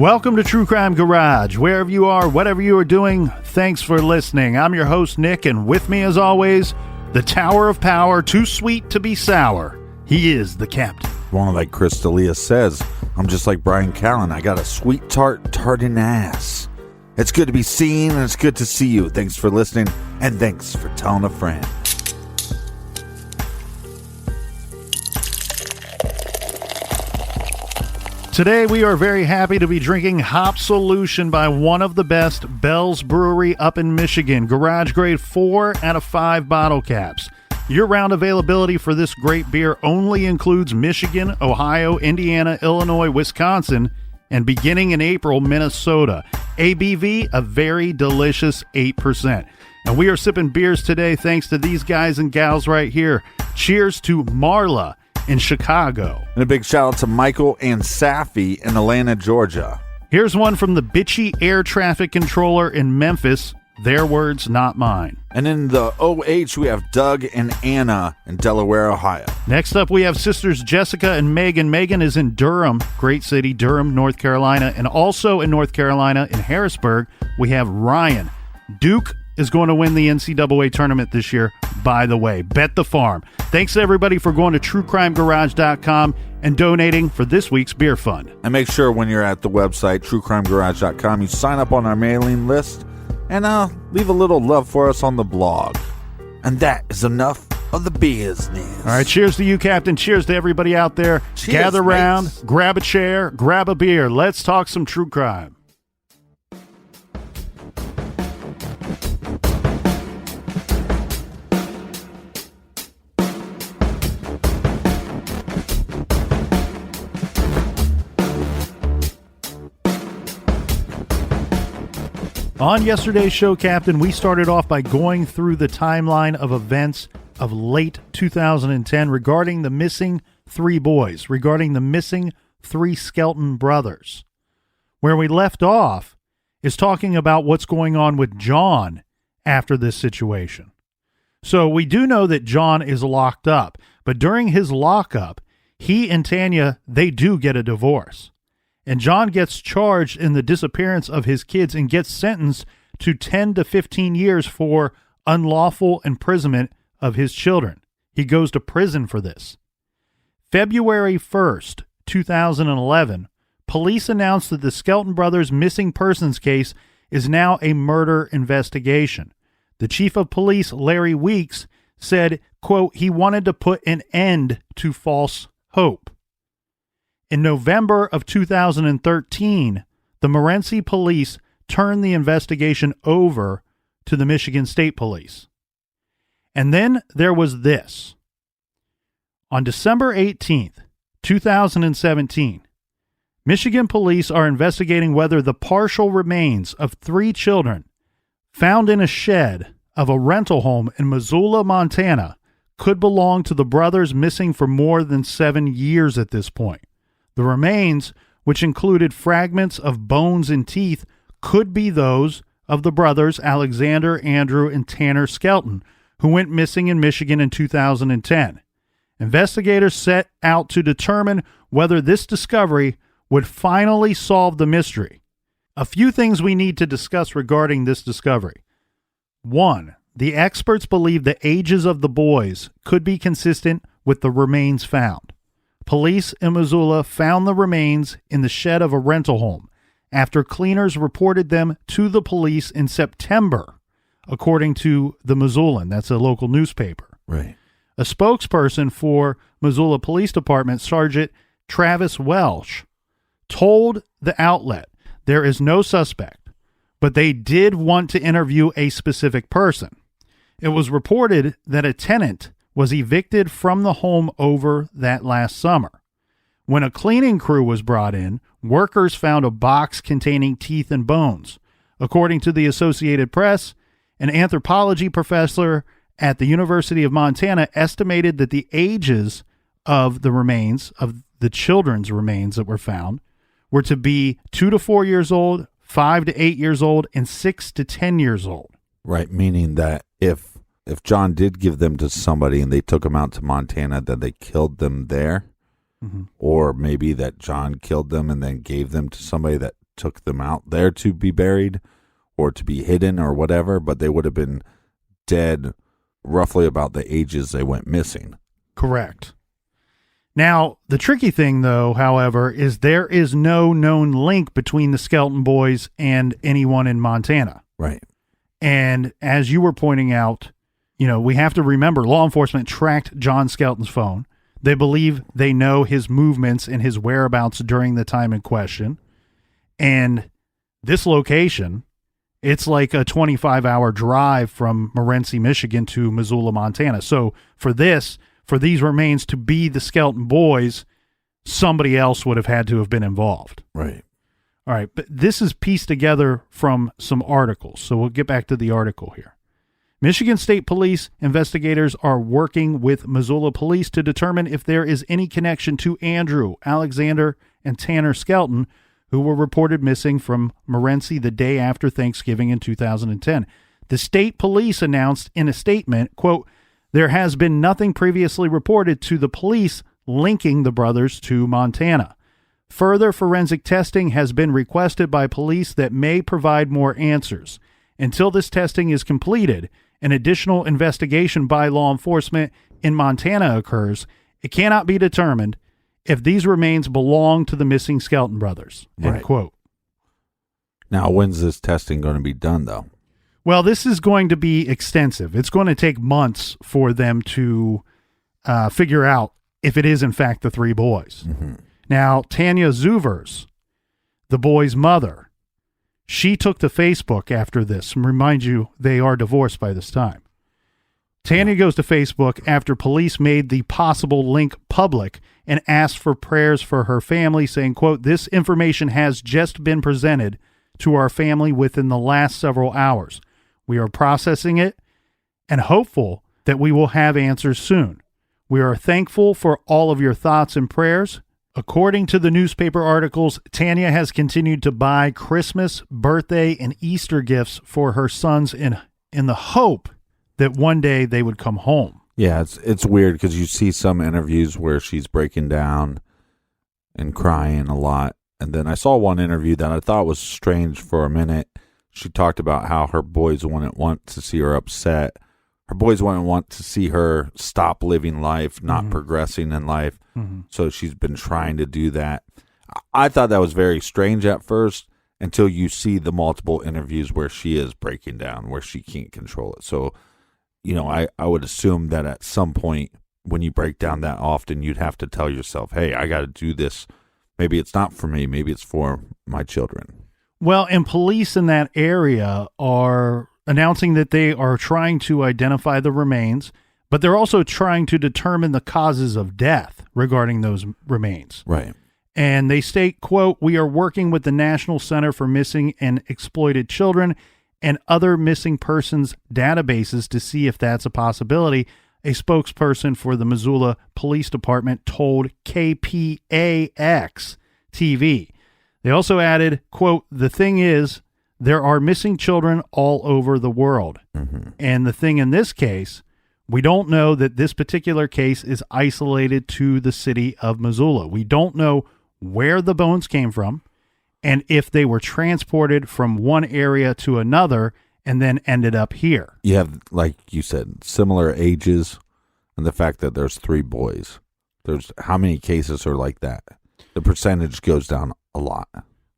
Welcome to True Crime Garage. Wherever you are, whatever you are doing, thanks for listening. I'm your host, Nick, and with me, as always, the Tower of Power, too sweet to be sour. He is the captain. Well, like Chris D'Elia says, I'm just like Brian Callen. I got a sweet tartin ass. It's good to be seen, and it's good to see you. Thanks for listening, and thanks for telling a friend. Today, we are very happy to be drinking Hopsoulution by one of the best, Bell's Brewery up in Michigan. Garage grade 4 out of 5 bottle caps. Year-round availability for this great beer only includes Michigan, Ohio, Indiana, Illinois, Wisconsin, and beginning in April, Minnesota. ABV, a very delicious 8%. And we are sipping beers today thanks to these guys and gals right here. Cheers to Marla in Chicago. And a big shout out to Michael and Safi in Atlanta, Georgia. Here's one from the bitchy air traffic controller in Memphis. Their words, not mine. And in the OH, we have Doug and Anna in Delaware, Ohio. Next up, we have sisters Jessica and Megan. Megan is in Durham, great city, Durham, North Carolina. And also in North Carolina, in Harrisburg, we have Ryan. Duke is going to win the NCAA tournament this year, by the way. Bet the farm. Thanks to everybody for going to truecrimegarage.com and donating for this week's beer fund. And make sure when you're at the website, truecrimegarage.com, you sign up on our mailing list and leave a little love for us on the blog. And that is enough of the business. All right, cheers to you, Captain. Cheers to everybody out there. Cheers, gather around, mates. grab a chair, grab a beer. Let's talk some true crime. On yesterday's show, Captain, we started off by going through the timeline of events of late 2010 regarding the missing 3 boys, regarding the missing 3 Skelton brothers. Where we left off is talking about what's going on with John after this situation. So we do know that John is locked up, but during his lockup, he and Tanya, they do get a divorce. And John gets charged in the disappearance of his kids and gets sentenced to 10 to 15 years for unlawful imprisonment of his children. He goes to prison for this. February 1st, 2011, police announced that the Skelton brothers' missing persons case is now a murder investigation. The chief of police, Larry Weeks, said, quote, he wanted to put an end to false hope. In November of 2013, the Morenci police turned the investigation over to the Michigan State Police. And then there was this. On December 18th, 2017, Michigan police are investigating whether the partial remains of 3 children found in a shed of a rental home in Missoula, Montana, could belong to the brothers missing for more than 7 years at this point. The remains, which included fragments of bones and teeth, could be those of the brothers Alexander, Andrew, and Tanner Skelton, who went missing in Michigan in 2010. Investigators set out to determine whether this discovery would finally solve the mystery. A few things we need to discuss regarding this discovery. 1. The experts believe the ages of the boys could be consistent with the remains found. Police in Missoula found the remains in the shed of a rental home after cleaners reported them to the police in September, according to the Missoulan. That's a local newspaper. Right. A spokesperson for Missoula Police Department, Sergeant Travis Welsh, told the outlet there is no suspect, but they did want to interview a specific person. It was reported that a tenant was evicted from the home over that last summer. When a cleaning crew was brought in, workers found a box containing teeth and bones. According to the Associated Press, an anthropology professor at the University of Montana estimated that the ages of the remains, of the children's remains that were found, were to be 2 to 4 years old, 5 to 8 years old, and 6 to 10 years old. Right, meaning that if John did give them to somebody and they took them out to Montana, then they killed them there, or maybe that John killed them and then gave them to somebody that took them out there to be buried or to be hidden or whatever, but they would have been dead roughly about the ages they went missing. Correct. Now, the tricky thing, though, however, is there is no known link between the Skelton boys and anyone in Montana. Right. And as you were pointing out, we have to remember law enforcement tracked John Skelton's phone. They believe they know his movements and his whereabouts during the time in question. And this location, it's like a 25-hour drive from Morenci, Michigan to Missoula, Montana. So for these remains to be the Skelton boys, somebody else would have had to have been involved. Right. All right, but this is pieced together from some articles, so we'll get back to the article here. Michigan State Police investigators are working with Missoula Police to determine if there is any connection to Andrew, Alexander, and Tanner Skelton, who were reported missing from Morenci the day after Thanksgiving in 2010. The state police announced in a statement, quote, "There has been nothing previously reported to the police linking the brothers to Montana. Further forensic testing has been requested by police that may provide more answers. Until this testing is completed, an additional investigation by law enforcement in Montana occurs. It cannot be determined if these remains belong to the missing Skelton brothers." End Right. quote. Now, when's this testing going to be done, though? Well, this is going to be extensive. It's going to take months for them to figure out if it is, in fact, the three boys. Mm-hmm. Now, Tanya Zuvers, the boy's mother, she took to Facebook after this. And remind you, they are divorced by this time. Tanya goes to Facebook after police made the possible link public and asked for prayers for her family, saying, quote, "This information has just been presented to our family within the last several hours. We are processing it and hopeful that we will have answers soon. We are thankful for all of your thoughts and prayers." According to the newspaper articles, Tanya has continued to buy Christmas, birthday, and Easter gifts for her sons in the hope that one day they would come home. Yeah, it's weird because you see some interviews where she's breaking down and crying a lot. And then I saw one interview that I thought was strange for a minute. She talked about how her boys wouldn't want to see her upset. Her boys wouldn't want to see her stop living life, not progressing in life. Mm-hmm. So she's been trying to do that. I thought that was very strange at first until you see the multiple interviews where she is breaking down, where she can't control it. So, I would assume that at some point when you break down that often, you'd have to tell yourself, hey, I got to do this. Maybe it's not for me. Maybe it's for my children. Well, and police in that area are announcing that they are trying to identify the remains, but they're also trying to determine the causes of death regarding those remains. Right. And they state, quote, "We are working with the National Center for Missing and Exploited Children and other missing persons databases to see if that's a possibility," a spokesperson for the Missoula Police Department told KPAX TV. They also added, quote, "The thing is, there are missing children all over the world. Mm-hmm. And the thing in this case, we don't know that this particular case is isolated to the city of Missoula. We don't know where the bones came from and if they were transported from one area to another and then ended up here." You have, like you said, similar ages, and the fact that there's three boys. There's how many cases are like that? The percentage goes down a lot.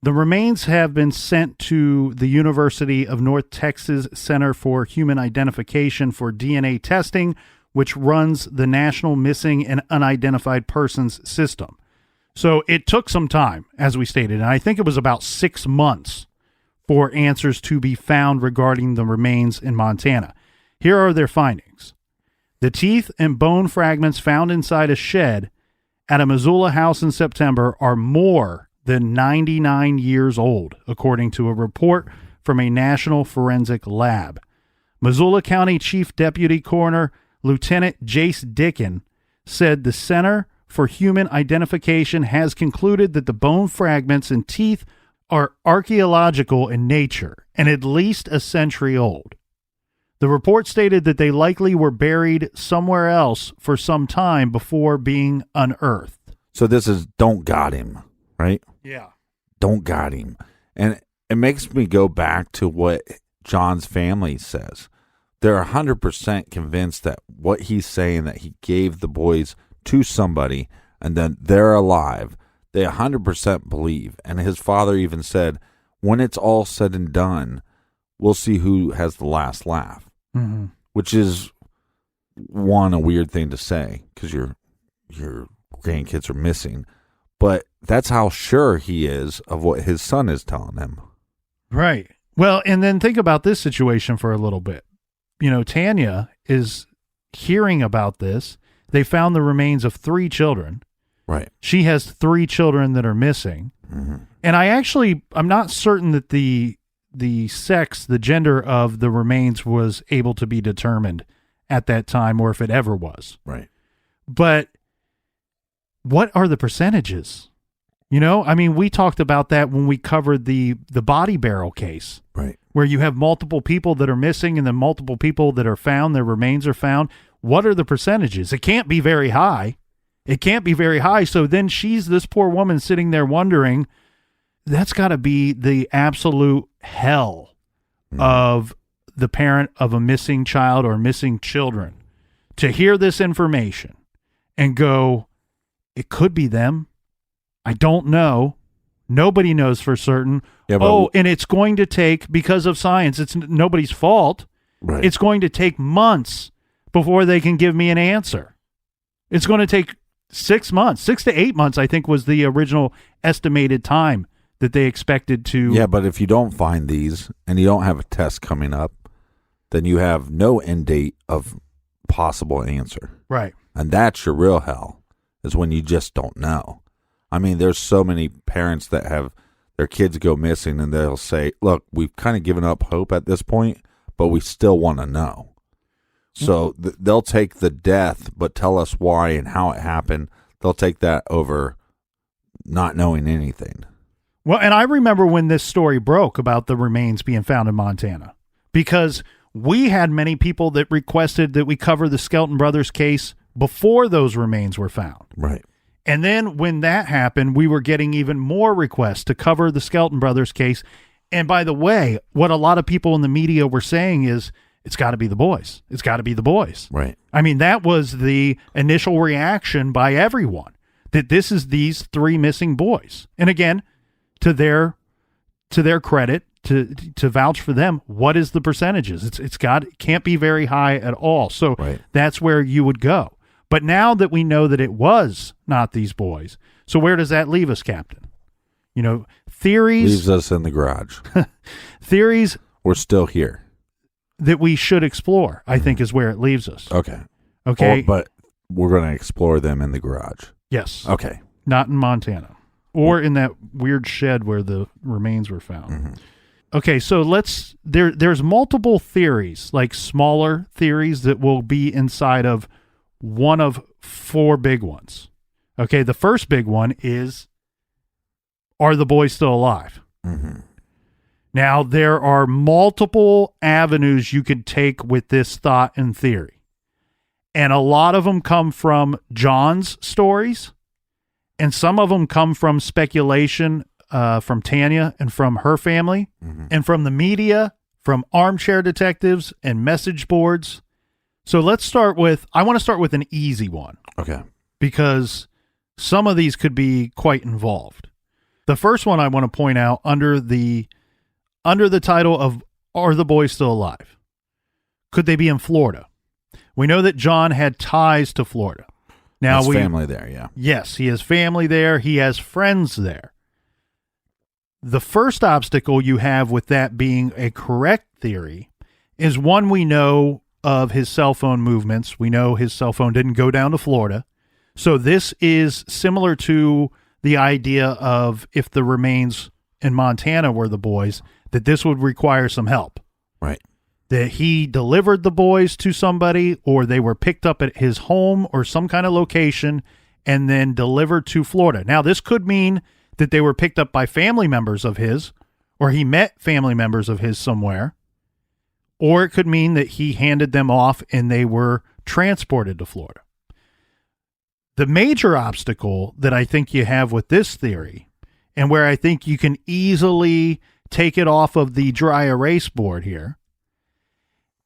The remains have been sent to the University of North Texas Center for Human Identification for DNA testing, which runs the National Missing and Unidentified Persons System. So it took some time, as we stated, and I think it was about 6 months for answers to be found regarding the remains in Montana. Here are their findings. The teeth and bone fragments found inside a shed at a Missoula house in September are more than 99 years old, according to a report from a national forensic lab. Missoula County Chief Deputy Coroner Lieutenant Jace Dickin said the Center for Human Identification has concluded that the bone fragments and teeth are archaeological in nature and at least a century old. The report stated that they likely were buried somewhere else for some time before being unearthed. So this is don't got him, right? Yeah. Don't got him. And it makes me go back to what John's family says. They're 100% convinced that what he's saying, that he gave the boys to somebody and then they're alive, they 100% believe. And his father even said, when it's all said and done, we'll see who has the last laugh, which is, one, a weird thing to say because your grandkids are missing. But that's how sure he is of what his son is telling him. Right. Well, and then think about this situation for a little bit. You know, Tanya is hearing about this. They found the remains of 3 children. Right. She has 3 children that are missing. And I'm not certain that the sex, the gender of the remains was able to be determined at that time, or if it ever was. Right. But what are the percentages? You know, I mean, we talked about that when we covered the body barrel case. Right. Where you have multiple people that are missing and then multiple people that are found, their remains are found. What are the percentages? It can't be very high. It can't be very high. So then she's this poor woman sitting there wondering, that's got to be the absolute hell of the parent of a missing child or missing children to hear this information and go, it could be them. I don't know. Nobody knows for certain. Yeah, but and it's going to take, because of science, it's nobody's fault. Right. It's going to take months before they can give me an answer. It's going to take 6 months, 6 to 8 months, I think was the original estimated time that they expected to. Yeah, but if you don't find these and you don't have a test coming up, then you have no end date of possible answer. Right. And that's your real hell, is when you just don't know. I mean, there's so many parents that have their kids go missing and they'll say, look, we've kind of given up hope at this point, but we still want to know. So they'll take the death, but tell us why and how it happened. They'll take that over not knowing anything. Well, and I remember when this story broke about the remains being found in Montana, because we had many people that requested that we cover the Skelton brothers case before those remains were found. Right. And then when that happened, we were getting even more requests to cover the Skelton brothers case. And by the way, what a lot of people in the media were saying is, it's got to be the boys. It's got to be the boys. Right. I mean, that was the initial reaction by everyone, that this is these 3 missing boys. And again, to their credit, to vouch for them, what is the percentages? It can't be very high at all. So That's where you would go. But now that we know that it was not these boys, so where does that leave us, Captain? You know, theories. Leaves us in the garage. Theories. We're still here. That we should explore, I think, is where it leaves us. Okay. But we're going to explore them in the garage. Yes. Okay. Not in Montana. Or in that weird shed where the remains were found. Okay, so there's multiple theories, like smaller theories that will be inside of one of 4 big ones. Okay, the first big one is, are the boys still alive? Now, there are multiple avenues you could take with this thought and theory. And a lot of them come from John's stories, and some of them come from speculation from Tanya and from her family, and from the media, from armchair detectives and message boards. So I want to start with an easy one. Okay. Because some of these could be quite involved. The first one I want to point out under the title of, are the boys still alive? Could they be in Florida? We know that John had ties to Florida. Now family there, yeah. Yes, he has family there. He has friends there. The first obstacle you have with that being a correct theory is one, we know of his cell phone movements. We know his cell phone didn't go down to Florida. So this is similar to the idea of, if the remains in Montana were the boys, that this would require some help. Right. That he delivered the boys to somebody, or they were picked up at his home or some kind of location and then delivered to Florida. Now, this could mean that they were picked up by family members of his, or he met family members of his somewhere, or it could mean that he handed them off and they were transported to Florida. The major obstacle that I think you have with this theory and where I think you can easily take it off of the dry erase board here,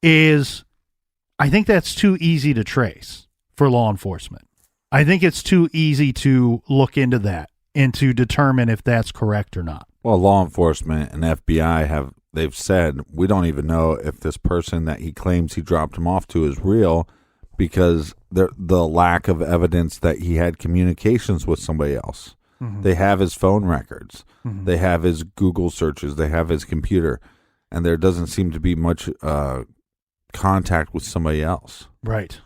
is I think that's too easy to trace for law enforcement. I think it's too easy to look into that and to determine if that's correct or not. Well, law enforcement and FBI they've said, we don't even know if this person that he claims he dropped him off to is real, because the lack of evidence that he had communications with somebody else. Mm-hmm. They have his phone records. Mm-hmm. They have his Google searches. They have his computer. And there doesn't seem to be much contact with somebody else. Right.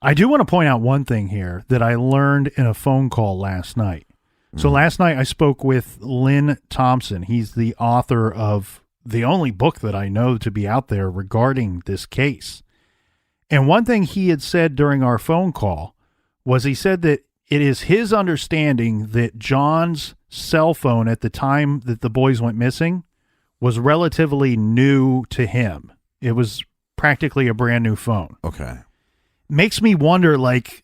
I do want to point out one thing here that I learned in a phone call last night. So last night I spoke with Lynn Thompson. He's the author of the only book that I know to be out there regarding this case. And one thing he had said during our phone call was he said that it is his understanding that John's cell phone at the time that the boys went missing was relatively new to him. It was practically a brand new phone. Okay. Makes me wonder, like,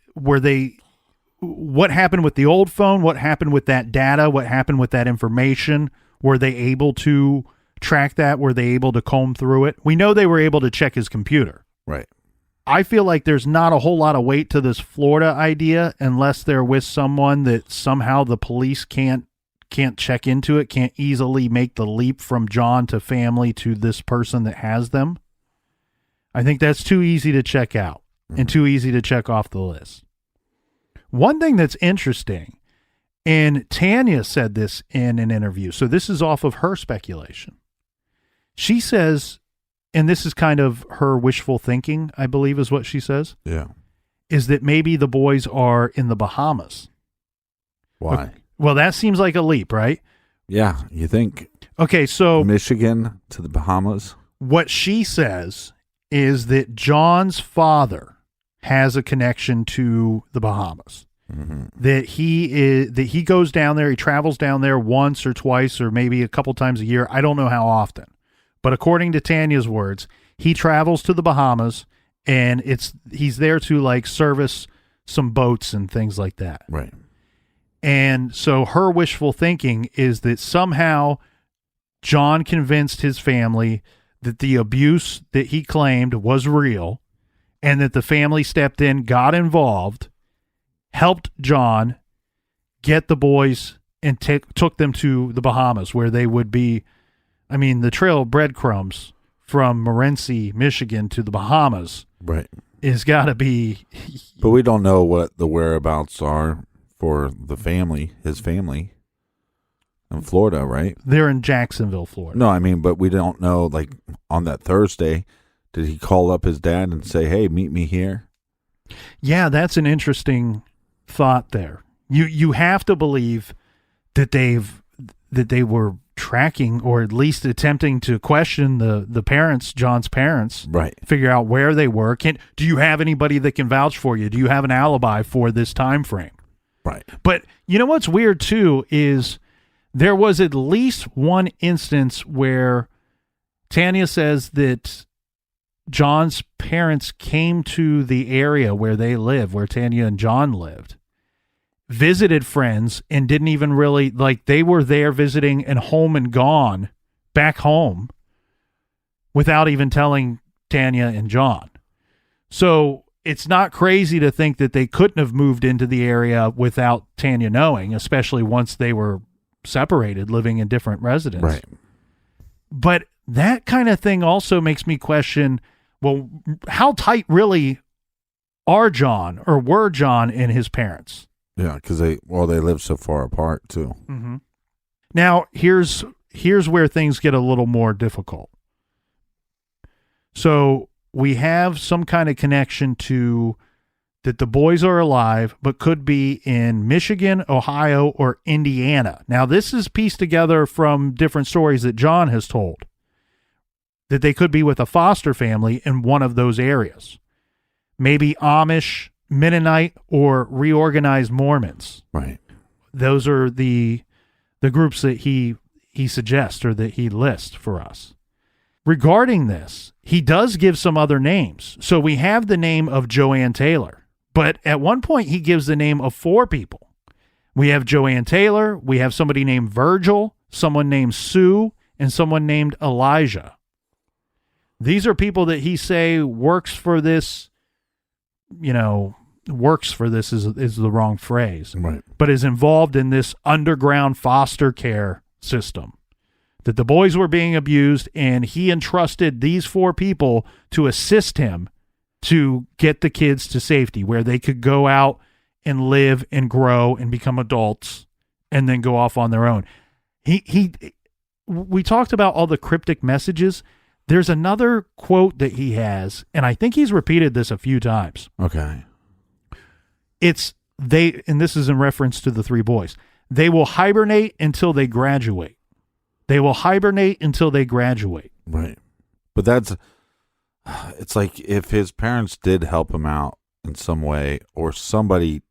what happened with the old phone? What happened with that data? What happened with that information? Were they able to track that? Were they able to comb through it? We know they were able to check his computer. Right. I feel like there's not a whole lot of weight to this Florida idea unless they're with someone that somehow the police can't check into it, can't easily make the leap from John to family to this person that has them. I think that's too easy to check out and too easy to check off the list. One thing that's interesting, and Tanya said this in an interview, so this is off of her speculation. She says, and this is kind of her wishful thinking, I believe is what she says. Yeah. Is that maybe the boys are in the Bahamas. Why? Okay. Well, that seems like a leap, right? Yeah, you think. Okay, so Michigan to the Bahamas? What she says is that John's father has a connection to the Bahamas. Mm-hmm. That he goes down there, he travels down there once or twice or maybe a couple times a year. I don't know how often. But according to Tanya's words, he travels to the Bahamas and he's there to like service some boats and things like that. Right. And so her wishful thinking is that somehow John convinced his family that the abuse that he claimed was real and that the family stepped in, got involved, helped John get the boys and took them to the Bahamas where they would be. I mean, the trail of breadcrumbs from Morenci, Michigan to the Bahamas is got to be. But we don't know what the whereabouts are for the family, his family in Florida, right? They're in Jacksonville, Florida. No, I mean, but we don't know, like, on that Thursday, did he call up his dad and say, hey, meet me here? Yeah, that's an interesting thought there. You have to believe that they were tracking or at least attempting to question the parents, John's parents, right? Figure out where they were. Do you have anybody that can vouch for you? Do you have an alibi for this time frame? Right. But you know what's weird too is there was at least one instance where Tanya says that John's parents came to the area where they live, where Tanya and John lived, visited friends, and didn't even really, like, they were there visiting and home and gone back home without even telling Tanya and John. So it's not crazy to think that they couldn't have moved into the area without Tanya knowing, especially once they were separated, living in different residences. Right. But that kind of thing also makes me question, well, how tight really are John or were John and his parents? Yeah, because they live so far apart too. Mm-hmm. Now, here's where things get a little more difficult. So we have some kind of connection to that the boys are alive, but could be in Michigan, Ohio, or Indiana. Now, this is pieced together from different stories that John has told, that they could be with a foster family in one of those areas. Maybe Amish, Mennonite, or reorganized Mormons. Right. Those are the groups that he suggests or that he lists for us. Regarding this, he does give some other names. So we have the name of Joanne Taylor, but at one point he gives the name of 4 people. We have Joanne Taylor. We have somebody named Virgil, someone named Sue, and someone named Elijah. These are people that he say works for this, works for this is the wrong phrase, right? But is involved in this underground foster care system. That the boys were being abused, and he entrusted these 4 people to assist him to get the kids to safety, where they could go out and live and grow and become adults and then go off on their own. We talked about all the cryptic messages. There's another quote that he has, and I think he's repeated this a few times. Okay. And this is in reference to the 3 boys. They will hibernate until they graduate. They will hibernate until they graduate. Right. But it's like if his parents did help him out in some way, or somebody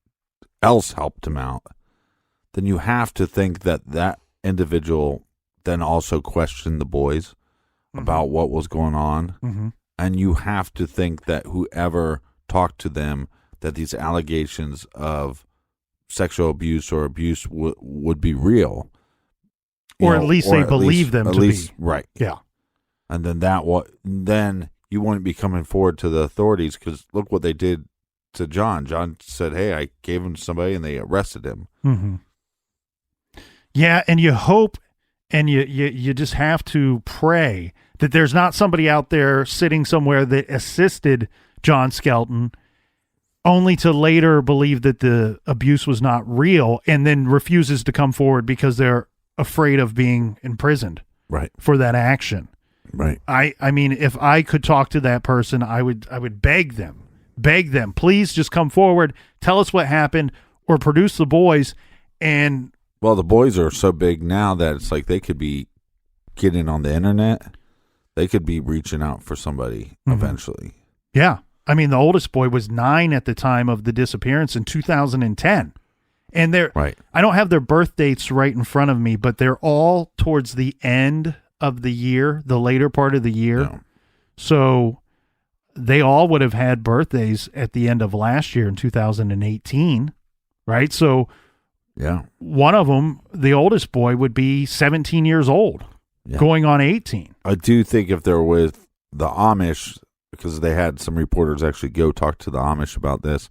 else helped him out, then you have to think that individual then also questioned the boys about what was going on. Mm-hmm. And you have to think that whoever talked to them, that these allegations of sexual abuse or abuse would be real. Or at least they believe them to be. Right. Yeah. And then then you wouldn't be coming forward to the authorities, because look what they did to John. John said, hey, I gave him to somebody, and they arrested him. Mm-hmm. Yeah, and you hope and you just have to pray that there's not somebody out there sitting somewhere that assisted John Skelton only to later believe that the abuse was not real and then refuses to come forward because they're afraid of being imprisoned for that action. Right. I mean, if I could talk to that person, I would beg them, please just come forward, tell us what happened, or produce the boys. And well, the boys are so big now that it's like they could be getting on the internet. They could be reaching out for somebody eventually. Yeah. I mean, the oldest boy was 9 at the time of the disappearance in 2010. And I don't have their birth dates right in front of me, but they're all towards the end of the year, the later part of the year. Yeah. So they all would have had birthdays at the end of last year in 2018, right? So yeah, one of them, the oldest boy, would be 17 years old, going on 18. I do think if they're with the Amish, because they had some reporters actually go talk to the Amish about this,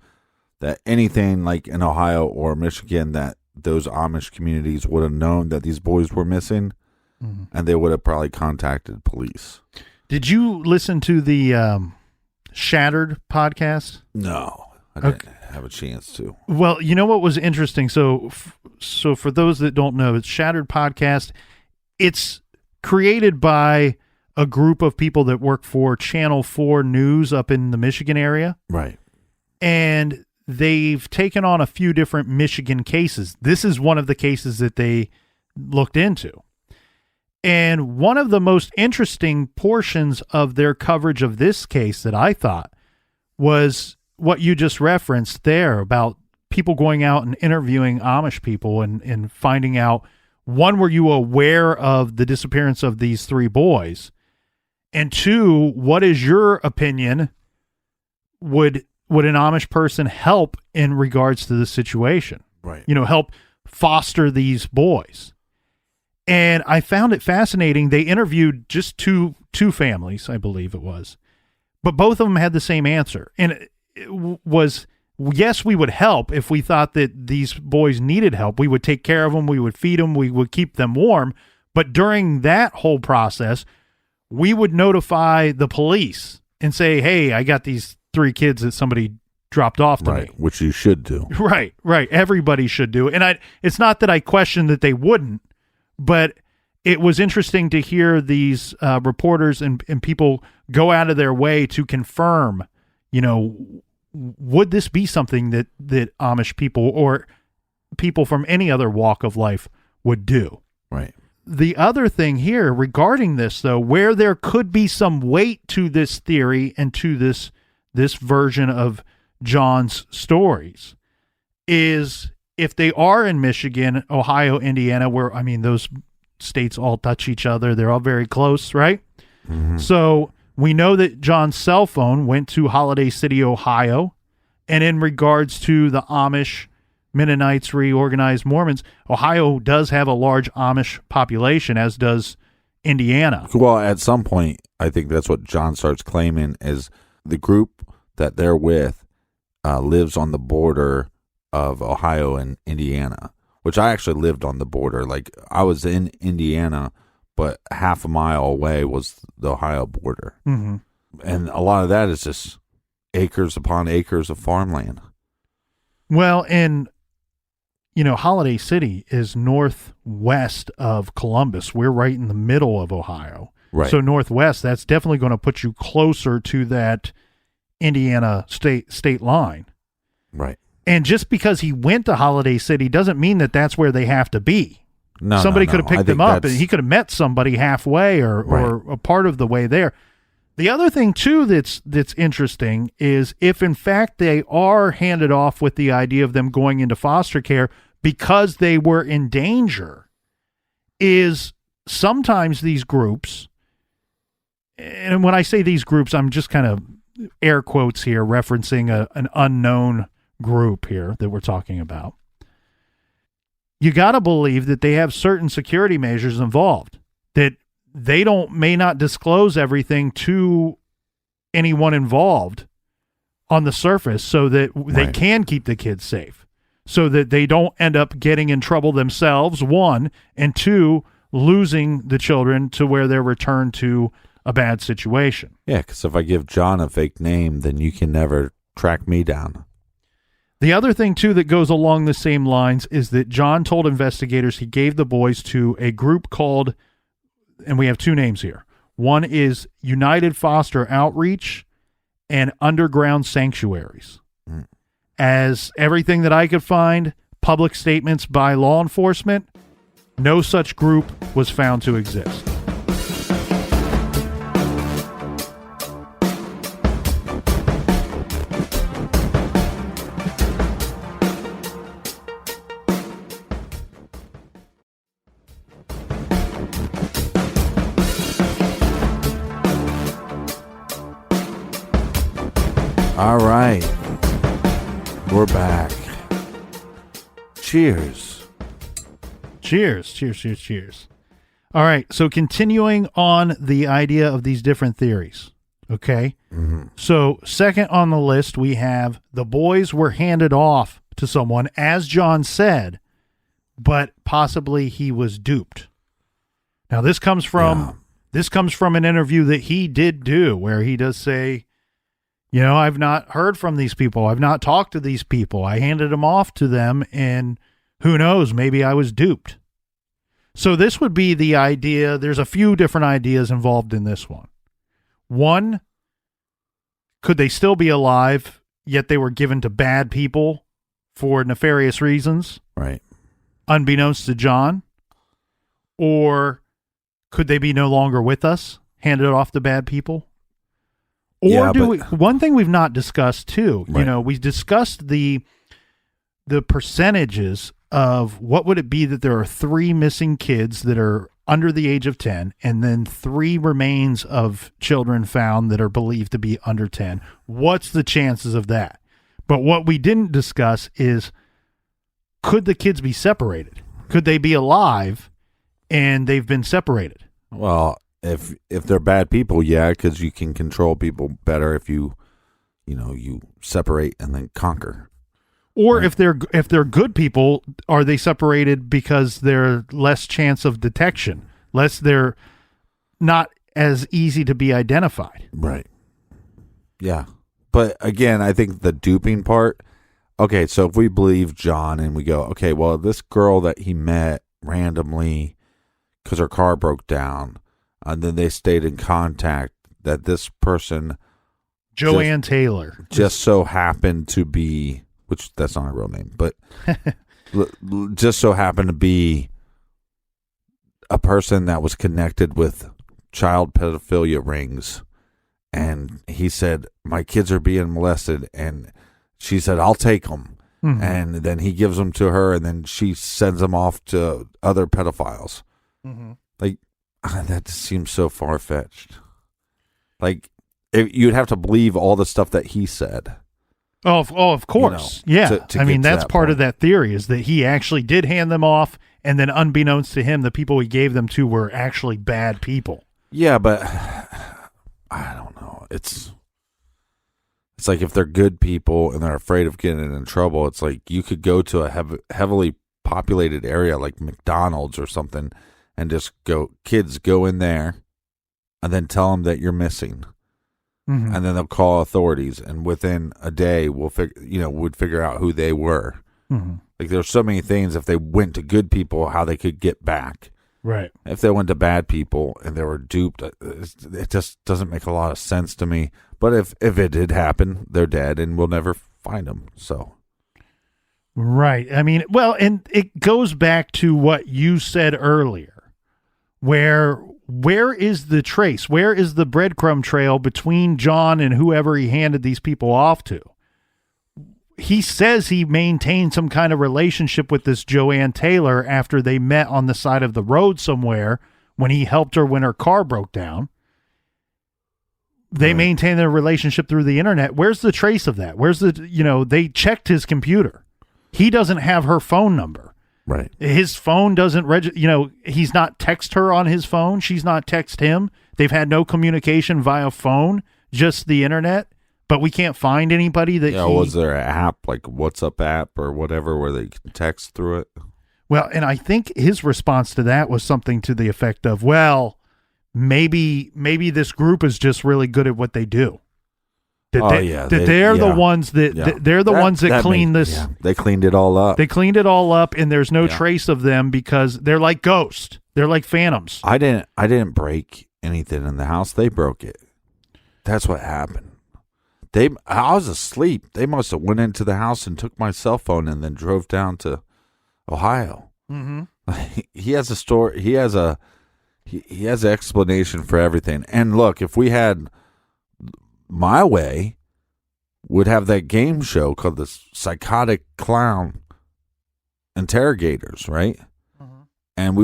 that anything like in Ohio or Michigan, that those Amish communities would have known that these boys were missing, and they would have probably contacted police. Did you listen to the Shattered podcast? No, I didn't have a chance to. Well, you know what was interesting? So for those that don't know, it's Shattered podcast. It's created by a group of people that work for Channel 4 News up in the Michigan area. Right. And they've taken on a few different Michigan cases. This is one of the cases that they looked into. And one of the most interesting portions of their coverage of this case that I thought was what you just referenced there about people going out and interviewing Amish people and finding out, one, were you aware of the disappearance of these 3 boys? And 2, what is your opinion? Would an Amish person help in regards to the situation? Right. Help foster these boys. And I found it fascinating. They interviewed just two families, I believe it was, but both of them had the same answer. And it was, yes, we would help if we thought that these boys needed help. We would take care of them. We would feed them. We would keep them warm. But during that whole process, we would notify the police and say, hey, I got these 3 kids that somebody dropped off to me. Which you should do. Right. Everybody should do. And it's not that I question that they wouldn't, but it was interesting to hear these reporters and people go out of their way to confirm, would this be something that Amish people or people from any other walk of life would do? Right. The other thing here regarding this, though, where there could be some weight to this theory and to this version of John's stories, is if they are in Michigan, Ohio, Indiana, where, I mean, those states all touch each other. They're all very close, right? Mm-hmm. So we know that John's cell phone went to Holiday City, Ohio. And in regards to the Amish Mennonites, reorganized Mormons. Ohio does have a large Amish population, as does Indiana. Well, at some point, I think that's what John starts claiming is the group that they're with lives on the border of Ohio and Indiana, which I actually lived on the border. Like, I was in Indiana, but half a mile away was the Ohio border. Mm-hmm. And a lot of that is just acres upon acres of farmland. Well, and, Holiday City is northwest of Columbus. We're right in the middle of Ohio. Right. So northwest, that's definitely going to put you closer to that Indiana state line. Right. And just because he went to Holiday City doesn't mean that that's where they have to be. No, somebody no. could have picked them up, and he could have met somebody halfway or a part of the way there. The other thing, too, that's interesting is if, in fact, they are handed off with the idea of them going into foster care because they were in danger, is sometimes these groups, and when I say these groups, I'm just kind of air quotes here, referencing an unknown group here that we're talking about. You got to believe that they have certain security measures involved, that they may not disclose everything to anyone involved on the surface so that they can keep the kids safe, so that they don't end up getting in trouble themselves, one, and two, losing the children to where they're returned to a bad situation. Yeah, because if I give John a fake name, then you can never track me down. The other thing, too, that goes along the same lines is that John told investigators he gave the boys to a group called, and we have two names here. One is United Foster Outreach and Underground Sanctuaries. Mm. As everything that I could find, public statements by law enforcement, no such group was found to exist. All right. We're back. Cheers. Cheers. Cheers, cheers, cheers. All right. So continuing on the idea of these different theories. Okay. Mm-hmm. So second on the list, we have the boys were handed off to someone, as John said, but possibly he was duped. Now this comes from an interview that he did do where he does say, I've not heard from these people. I've not talked to these people. I handed them off to them, and who knows, maybe I was duped. So this would be the idea. There's a few different ideas involved in this one. One, could they still be alive, yet they were given to bad people for nefarious reasons? Right. Unbeknownst to John? Or could they be no longer with us, handed off to bad people? Or one thing we've not discussed too, right. We discussed the percentages of what would it be that there are 3 missing kids that are under the age of 10, and then 3 remains of children found that are believed to be under 10. What's the chances of that? But what we didn't discuss is, could the kids be separated? Could they be alive and they've been separated? Well, if they're bad people, yeah, because you can control people better if you separate and then conquer. Or right. if they're good people, are they separated because they're less chance of detection? They're not as easy to be identified. Right. Yeah. But again, I think the duping part, okay, so if we believe John and we go, okay, well, this girl that he met randomly because her car broke down, and then they stayed in contact, that this person, Joanne Taylor, just so happened to be, which that's not a real name, but just so happened to be a person that was connected with child pedophilia rings. And he said, my kids are being molested. And she said, I'll take them. Mm-hmm. And then he gives them to her, and then she sends them off to other pedophiles. Mm-hmm. Like, that just seems so far-fetched. Like, you'd have to believe all the stuff that he said. Of course. To I mean, get to that's that part point. of that theory is that he actually did hand them off, and then unbeknownst to him, the people he gave them to were actually bad people. Yeah, but I don't know. It's like if they're good people and they're afraid of getting in trouble, it's like you could go to a heavily populated area like McDonald's or something and just kids go in there and then tell them that you're missing. Mm-hmm. And then they'll call authorities, and within a day would figure out who they were. Mm-hmm. Like there's so many things, if they went to good people, how they could get back. Right. If they went to bad people and they were duped, it just doesn't make a lot of sense to me. But if it did happen, they're dead and we'll never find them. So. Right. I mean, well, and it goes back to what you said earlier, where is the trace? Where is the breadcrumb trail between John and whoever he handed these people off to? He says he maintained some kind of relationship with this Joanne Taylor after they met on the side of the road somewhere when he helped her when her car broke down. They maintained their relationship through the internet. Where's the trace of that? Where's they checked his computer. He doesn't have her phone number. Right. His phone doesn't he's not text her on his phone. She's not text him. They've had no communication via phone, just the internet. But we can't find anybody that was there an app, like WhatsApp app or whatever, where they can text through it? Well, and I think his response to that was something to the effect of, well, maybe this group is just really good at what they do. They're the ones that clean this. Yeah, they cleaned it all up. They cleaned it all up, and there's no trace of them because they're like ghosts. They're like phantoms. I didn't break anything in the house. They broke it. That's what happened. I was asleep. They must have went into the house and took my cell phone and then drove down to Ohio. Mm-hmm. He has a story. He has an explanation for everything. And look, if we had my way, would have that game show called the Psychotic Clown Interrogators, right? Mm-hmm. And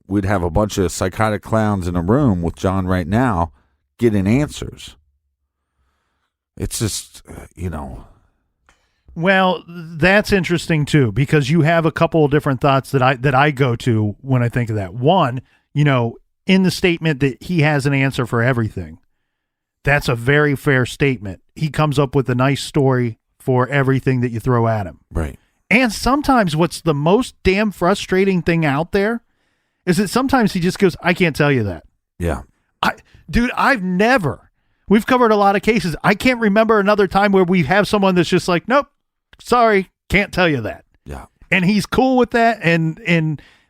we'd have a bunch of psychotic clowns in a room with John right now getting answers. It's just, Well, that's interesting too, because you have a couple of different thoughts that I go to when I think of that. One, in the statement that he has an answer for everything. That's a very fair statement. He comes up with a nice story for everything that you throw at him. Right. And sometimes what's the most damn frustrating thing out there is that sometimes he just goes, I can't tell you that. Yeah. We've covered a lot of cases. I can't remember another time where we have someone that's just like, nope, sorry, can't tell you that. Yeah. And he's cool with that. And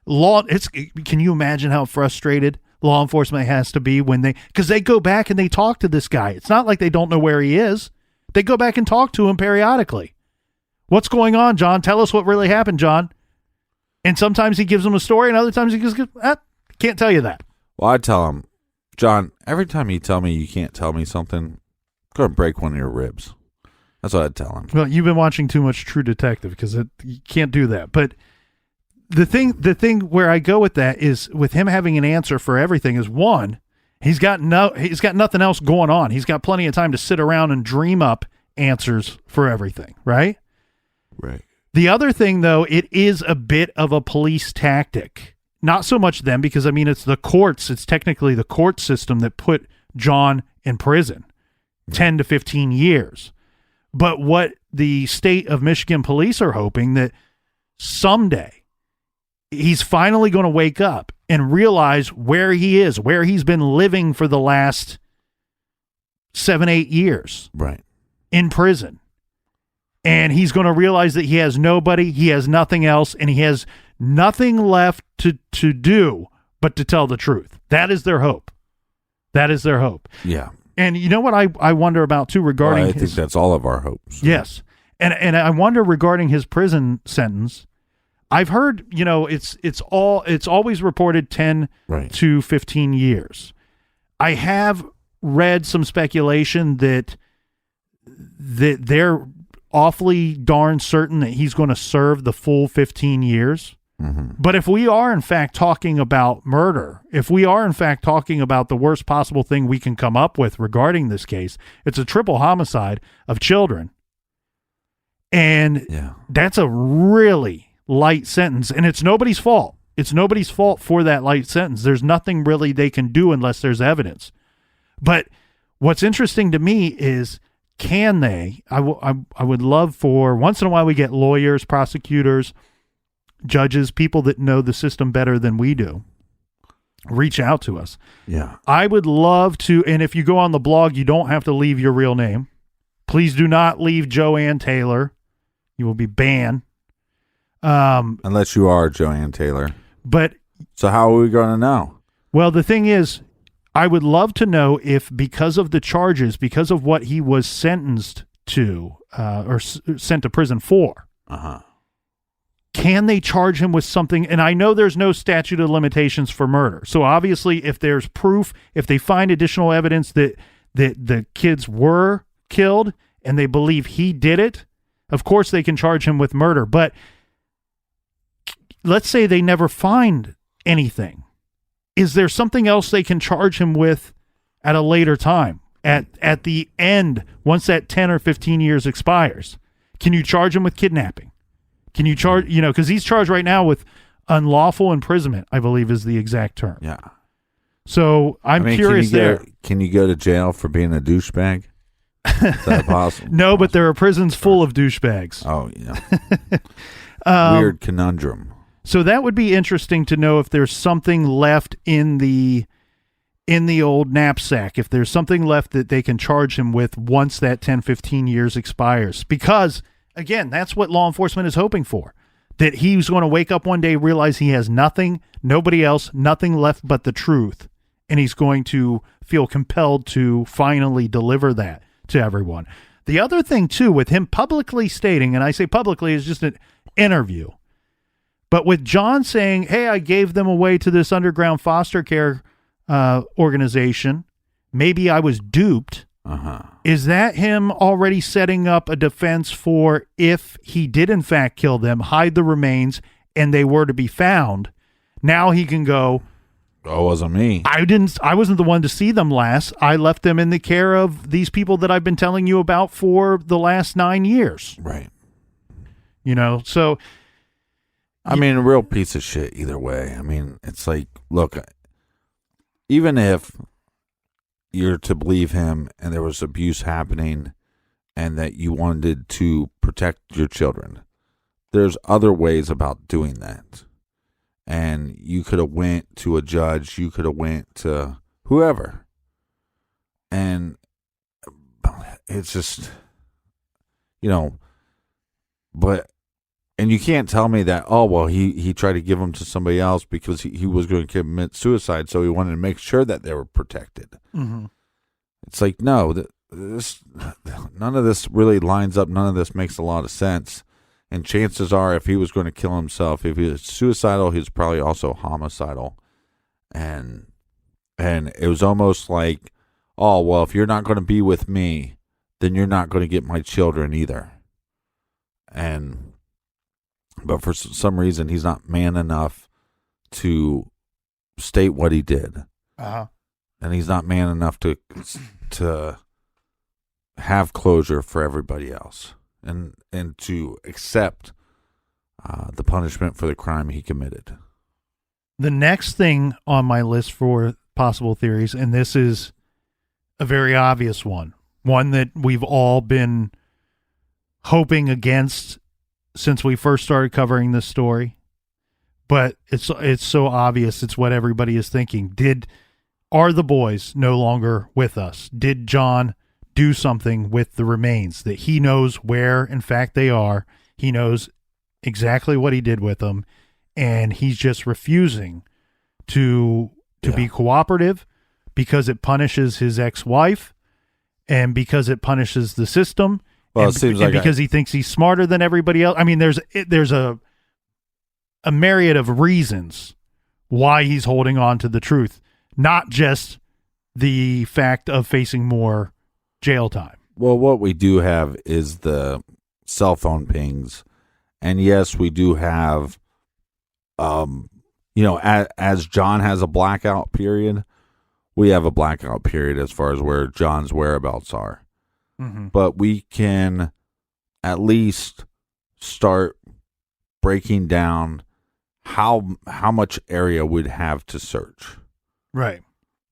can you imagine how frustrated law enforcement has to be because they go back and they talk to this guy. It's not like they don't know where he is. They go back and talk to him periodically. What's going on, John? Tell us what really happened, John. And sometimes he gives them a story, and other times he just goes, can't tell you that. Well, I tell him, John, every time you tell me you can't tell me something, I'm going to break one of your ribs. That's what I tell him. Well, you've been watching too much True Detective because you can't do that. But the thing where I go with that is with him having an answer for everything is one, he's got nothing else going on. He's got plenty of time to sit around and dream up answers for everything, right? Right. The other thing, though, it is a bit of a police tactic. Not so much them, because, it's the courts. It's technically the court system that put John in prison, 10 to 15 years. But what the state of Michigan police are hoping that someday he's finally going to wake up and realize where he is, where he's been living for the last 7-8 years. Right. In prison. And he's going to realize that he has nobody, he has nothing else, and he has nothing left to do but to tell the truth. That is their hope. Yeah. And you know what I wonder about too regarding I think that's all of our hopes. Yes. And I wonder regarding his prison sentence. I've heard, it's always reported 10 to 15 years. I have read some speculation that they're awfully darn certain that he's going to serve the full 15 years. Mm-hmm. But if we are in fact talking about murder, if we are in fact talking about the worst possible thing we can come up with regarding this case, it's a triple homicide of children And that's a really light sentence, and it's nobody's fault. It's nobody's fault for that light sentence. There's nothing really they can do unless there's evidence. But what's interesting to me is, can they? I would love for, once in a while we get lawyers, prosecutors, judges, people that know the system better than we do, reach out to us. Yeah. I would love to, and if you go on the blog, you don't have to leave your real name. Please do not leave Joanne Taylor. You will be banned. Unless you are Joanne Taylor. But so how are we going to know? Well, the thing is, I would love to know if, because of the charges, because of what he was sentenced to or sent to prison for, can they charge him with something? And I know there's no statute of limitations for murder. So obviously, if there's proof, if they find additional evidence that the kids were killed and they believe he did it, of course they can charge him with murder. But let's say they never find anything. Is there something else they can charge him with at a later time, at the end, once that 10 or 15 years expires? Can you charge him with kidnapping? Can you charge, because he's charged right now with unlawful imprisonment, I believe is the exact term. Yeah. So I'm curious there. Can you go to jail for being a douchebag? Is that possible? No, but there are prisons full of douchebags. Oh, yeah. Weird conundrum. So that would be interesting to know if there's something left in the old knapsack, if there's something left that they can charge him with once that 10, 15 years expires. Because, again, that's what law enforcement is hoping for, that he's going to wake up one day, realize he has nothing, nobody else, nothing left but the truth, and he's going to feel compelled to finally deliver that to everyone. The other thing, too, with him publicly stating, and I say publicly, is just an interview, but with John saying, hey, I gave them away to this underground foster care organization, maybe I was duped. Is that him already setting up a defense for if he did in fact kill them, hide the remains, and they were to be found? Now he can go, oh, it wasn't me. I wasn't the one to see them last. I left them in the care of these people that I've been telling you about for the last 9 years. Right. So I mean, a real piece of shit either way. I mean, it's like, look, even if you're to believe him and there was abuse happening and that you wanted to protect your children, there's other ways about doing that. And you could have went to a judge, you could have went to whoever. And it's just, but, and you can't tell me that, oh, well, he tried to give them to somebody else because he was going to commit suicide, so he wanted to make sure that they were protected. Mm-hmm. It's like, no, none of this really lines up. None of this makes a lot of sense. And chances are, if he was going to kill himself, if he was suicidal, he was probably also homicidal. And it was almost like, oh, well, if you're not going to be with me, then you're not going to get my children either. But for some reason, he's not man enough to state what he did. And he's not man enough to have closure for everybody else and to accept the punishment for the crime he committed. The next thing on my list for possible theories, and this is a very obvious one that we've all been hoping against since we first started covering this story, but it's so obvious. It's what everybody is thinking. Are the boys no longer with us? Did John do something with the remains that he knows where, in fact, they are? He knows exactly what he did with them, and he's just refusing to be cooperative because it punishes his ex-wife and because it punishes the system. Well, and, it seems and like because he thinks he's smarter than everybody else. I mean, there's a myriad of reasons why he's holding on to the truth, not just the fact of facing more jail time. Well, what we do have is the cell phone pings, and yes, we do have, as John has a blackout period, we have a blackout period as far as where John's whereabouts are. Mm-hmm. But we can at least start breaking down how much area we'd have to search Right.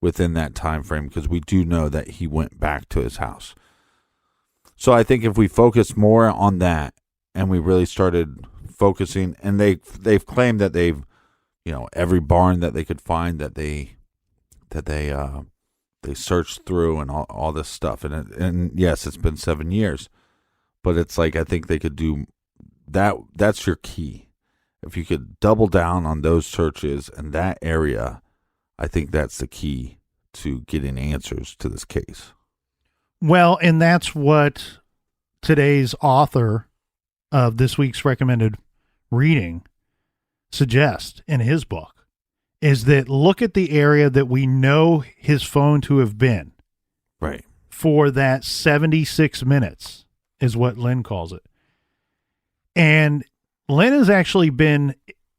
within that time frame, because we do know that he went back to his house. So I think if we focus more on that and we really started focusing, and they've claimed that they've, every barn that they could find that they searched through and all this stuff, and yes, it's been 7 years, but it's like I think they could do that. That's your key. If you could double down on those searches and that area, I think that's the key to getting answers to this case. Well, and that's what today's author of this week's recommended reading suggests in his book, is that look at the area that we know his phone to have been. Right. For that 76 minutes is what Lynn calls it. And Lynn has actually been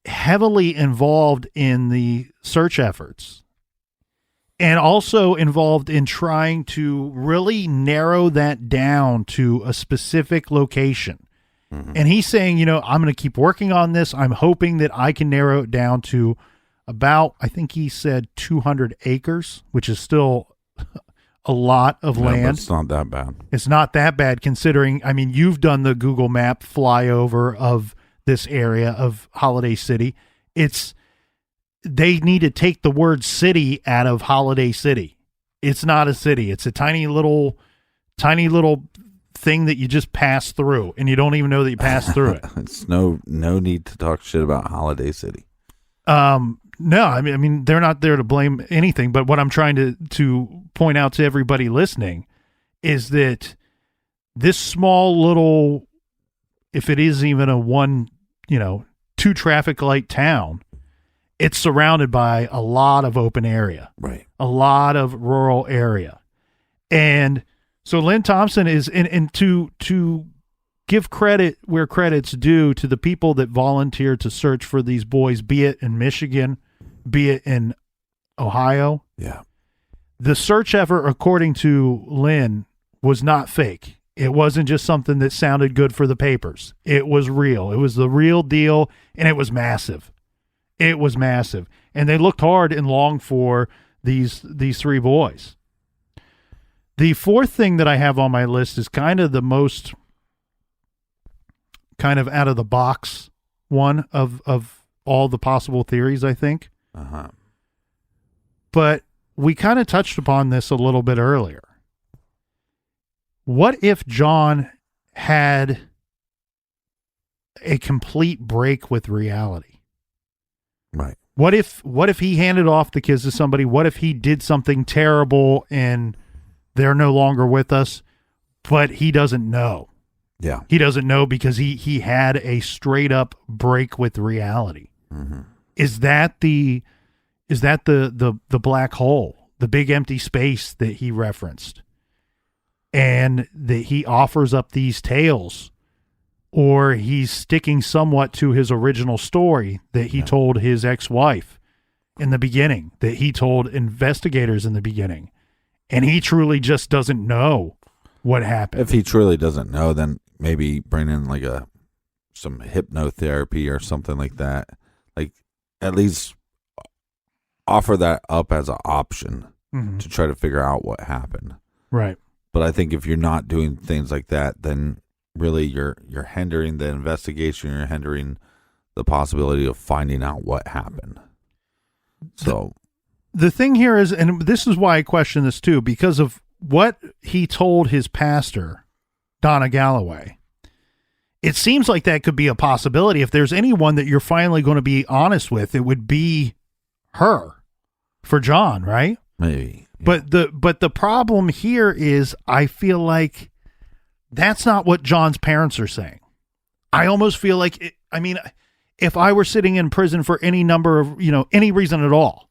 heavily involved in the search efforts and also involved in trying to really narrow that down to a specific location. Mm-hmm. And he's saying, I'm going to keep working on this. I'm hoping that I can narrow it down to about, I think he said 200 acres, which is still a lot of land. It's not that bad. It's not that bad considering, you've done the Google Map flyover of this area of Holiday City. They need to take the word city out of Holiday City. It's not a city. It's a tiny little thing that you just pass through, and you don't even know that you passed through it. It's no need to talk shit about Holiday City. No, they're not there to blame anything, but what I'm trying to point out to everybody listening is that this small little, if it is even a 2 traffic light town, it's surrounded by a lot of open area, right? A lot of rural area. And so Lynn Thompson is, and to give credit where credit's due to the people that volunteered to search for these boys, be it in Michigan, be it in Ohio. Yeah. The search effort, according to Lynn, was not fake. It wasn't just something that sounded good for the papers. It was real. It was the real deal, and it was massive. It was massive. And they looked hard and long for these 3 boys. The fourth thing that I have on my list is kind of the most kind of out of the box one of all the possible theories, I think. Uh-huh. But we kind of touched upon this a little bit earlier. What if John had a complete break with reality? Right. What if he handed off the kids to somebody? What if he did something terrible and they're no longer with us, but he doesn't know? Yeah. He doesn't know because he had a straight up break with reality. Mm-hmm. Is that the black hole, the big empty space that he referenced? And that he offers up these tales, or he's sticking somewhat to his original story that he told his ex-wife in the beginning, that he told investigators in the beginning, and he truly just doesn't know what happened. If he truly doesn't know, then maybe bring in like some hypnotherapy or something like that. Like at least offer that up as an option to try to figure out what happened. Right. But I think if you're not doing things like that, then really you're hindering the investigation. You're hindering the possibility of finding out what happened. So the thing here is, and this is why I question this too, because of what he told his pastor, Donna Galloway. It seems like that could be a possibility. If there's anyone that you're finally going to be honest with, it would be her for John, right? Maybe. But the problem here is I feel like that's not what John's parents are saying. I almost feel like, if I were sitting in prison for any number of, any reason at all,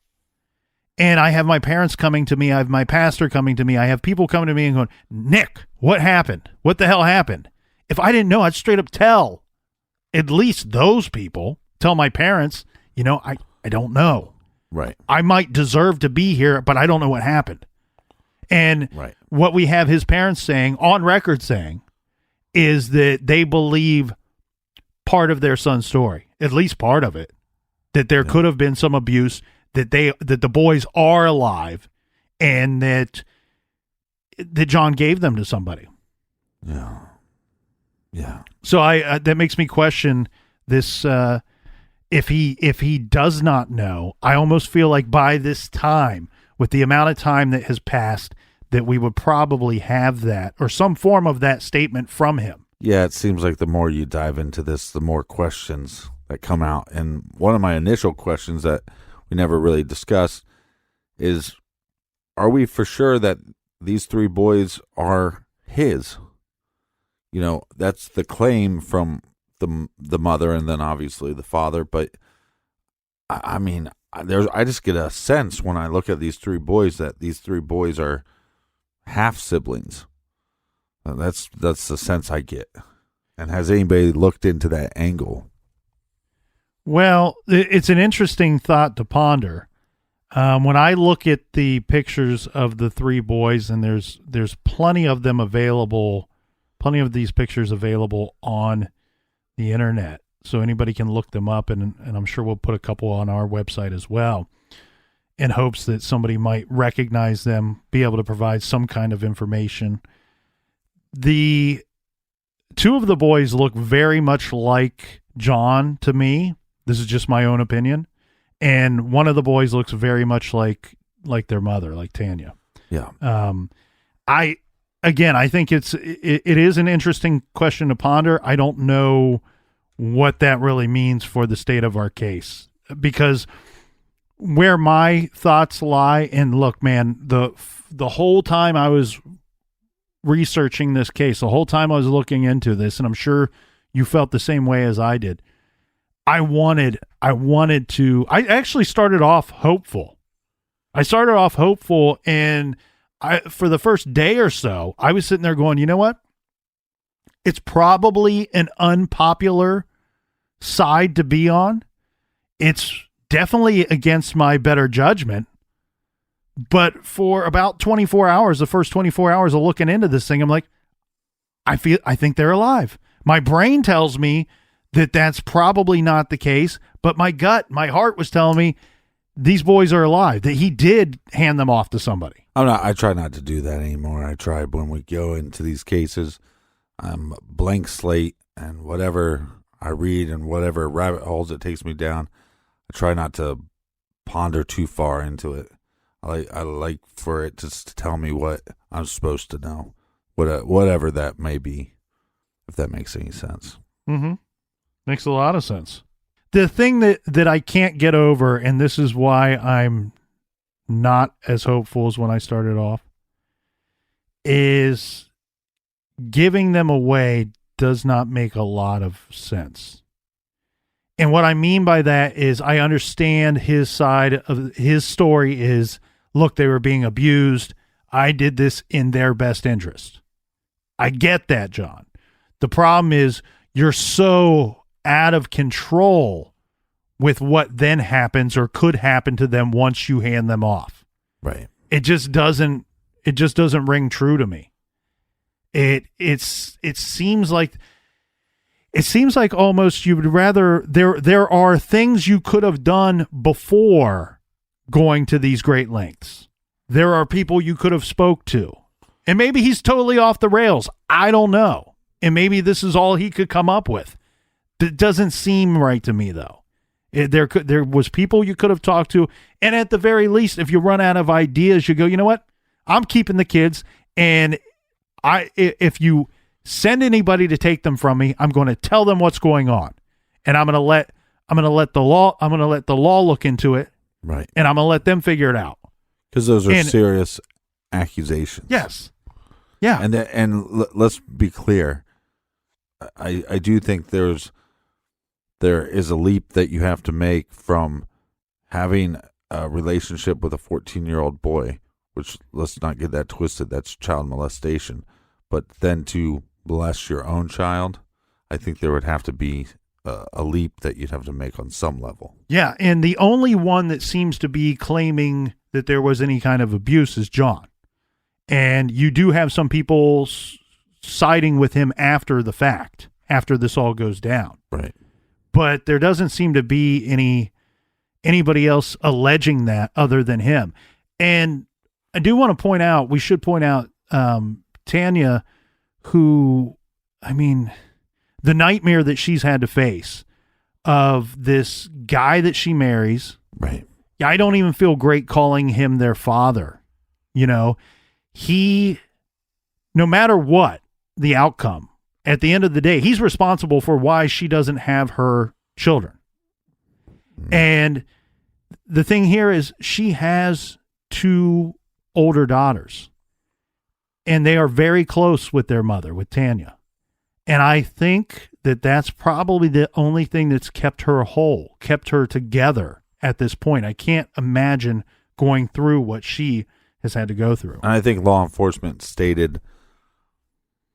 and I have my parents coming to me, I have my pastor coming to me, I have people coming to me and going, Nick, what happened? What the hell happened? If I didn't know, I'd straight up tell at least those people, tell my parents, I don't know. Right. I might deserve to be here, but I don't know what happened. And what we have his parents saying, on record saying, is that they believe part of their son's story, at least part of it, that there could have been some abuse, that the boys are alive, and that John gave them to somebody. Yeah. Yeah. So that makes me question this. If he does not know, I almost feel like by this time, with the amount of time that has passed, that we would probably have that or some form of that statement from him. Yeah, it seems like the more you dive into this, the more questions that come out. And one of my initial questions that we never really discussed is, are we for sure that these 3 boys are his? You know, that's the claim from the mother and then obviously the father. But I mean, I just get a sense when I look at these 3 boys that these 3 boys are half siblings. That's the sense I get. And has anybody looked into that angle? Well, it's an interesting thought to ponder. When I look at the pictures of the 3 boys, and there's plenty of them available, plenty of these pictures available on the internet, so anybody can look them up, and I'm sure we'll put a couple on our website as well, in hopes that somebody might recognize them, be able to provide some kind of information. The 2 of the boys look very much like John to me. This is just my own opinion. And one of the boys looks very much like their mother, like Tanya. Yeah. I think it is an interesting question to ponder. I don't know what that really means for the state of our case, because where my thoughts lie, and look, man, the whole time I was researching this case, the whole time I was looking into this, and I'm sure you felt the same way as I did. I actually started off hopeful. And for the first day or so, I was sitting there going, you know what? It's probably an unpopular side to be on. It's definitely against my better judgment. But for about 24 hours, the first 24 hours of looking into this thing, I'm like, I think they're alive. My brain tells me that that's probably not the case, but my heart was telling me these boys are alive, that he did hand them off to somebody. I try not to do that anymore. I try when we go into these cases, I'm blank slate, and whatever I read and whatever rabbit holes it takes me down, I try not to ponder too far into it. I like for it just to tell me what I'm supposed to know, whatever that may be, if that makes any sense. Mm-hmm. Makes a lot of sense. The thing that I can't get over, and this is why I'm not as hopeful as when I started off, is giving them away does not make a lot of sense. And what I mean by that is I understand his side of his story is, look, they were being abused. I did this in their best interest. I get that, John. The problem is you're so out of control with what then happens or could happen to them once you hand them off. Right. It just doesn't ring true to me. It seems like almost you would rather there are things you could have done before going to these great lengths. There are people you could have spoke to. And maybe he's totally off the rails. I don't know. And maybe this is all he could come up with. It doesn't seem right to me, though. There was people you could have talked to, and at the very least, if you run out of ideas, you go, you know what? I'm keeping the kids, and if you send anybody to take them from me, I'm going to tell them what's going on, and I'm going to let the law look into it, right? And I'm going to let them figure it out, because those are serious accusations. Yes, yeah, and let's be clear. I do think there is a leap that you have to make from having a relationship with a 14-year-old boy, which, let's not get that twisted, that's child molestation, but then to molest your own child, I think there would have to be a leap that you'd have to make on some level. Yeah, and the only one that seems to be claiming that there was any kind of abuse is John. And you do have some people siding with him after the fact, after this all goes down. Right. But there doesn't seem to be anybody else alleging that other than him. And I do want to point out, we should point out Tanya, who, I mean, the nightmare that she's had to face of this guy that she marries. Right. I don't even feel great calling him their father. You know, no matter what the outcome, at the end of the day, he's responsible for why she doesn't have her children. And the thing here is she has 2 older daughters, and they are very close with their mother, with Tanya. And I think that that's probably the only thing that's kept her whole, kept her together at this point. I can't imagine going through what she has had to go through. And I think law enforcement stated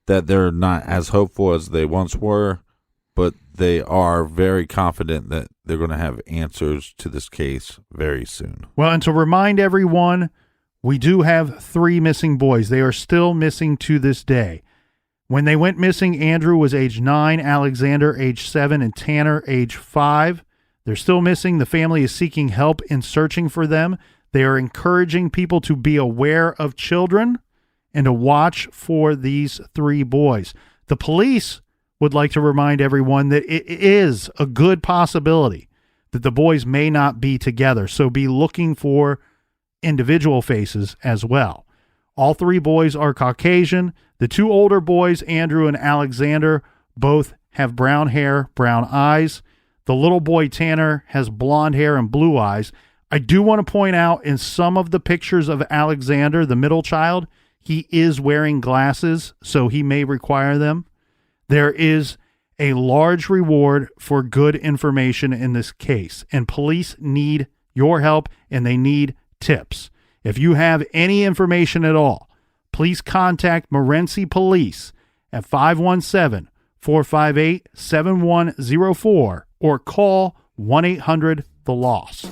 that they're not as hopeful as they once were, but they are very confident that they're going to have answers to this case very soon. Well, and to remind everyone, we do have 3 missing boys. They are still missing to this day. When they went missing, Andrew was age 9, Alexander age 7, and Tanner age 5. They're still missing. The family is seeking help in searching for them. They are encouraging people to be aware of children and to watch for these 3 boys. The police would like to remind everyone that it is a good possibility that the boys may not be together. So be looking for individual faces as well. All 3 boys are Caucasian. The 2 older boys, Andrew and Alexander, both have brown hair, brown eyes. The little boy, Tanner, has blonde hair and blue eyes. I do want to point out in some of the pictures of Alexander, the middle child, he is wearing glasses, so he may require them. There is a large reward for good information in this case, and police need your help, and they need tips. If you have any information at all, please contact Morenci Police at 517-458-7104 or call 1-800-THE-LOST.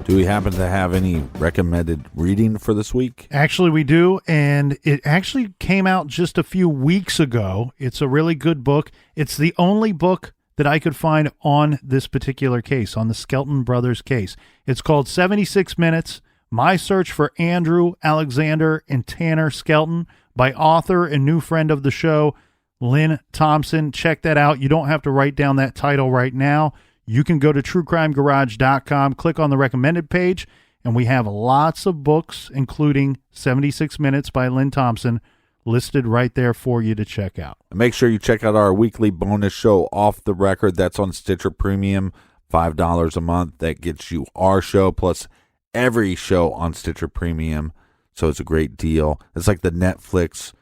Do we happen to have any recommended reading for this week? Actually, we do, and it actually came out just a few weeks ago. It's a really good book. It's the only book that I could find on this particular case, on the Skelton brothers case. It's called 76 Minutes, My Search for Andrew, Alexander, and Tanner Skelton by author and new friend of the show, Lynn Thompson. Check that out. You don't have to write down that title right now. You can go to truecrimegarage.com, click on the recommended page, and we have lots of books, including 76 Minutes by Lynn Thompson, listed right there for you to check out. Make sure you check out our weekly bonus show, Off the Record. That's on Stitcher Premium, $5 a month. That gets you our show plus every show on Stitcher Premium, so it's a great deal. It's like the Netflix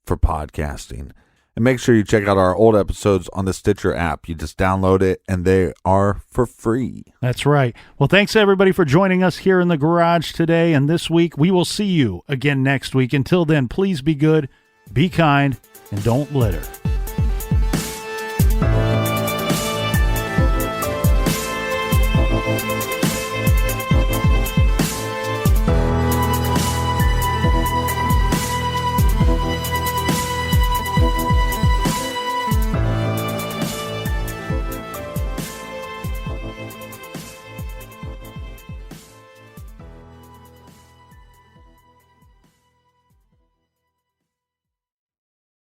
for podcasting. And make sure you check out our old episodes on the Stitcher app. You just download it, and they are for free. That's right. Well, thanks, everybody, for joining us here in the garage today and this week. We will see you again next week. Until then, please be good, be kind, and don't litter.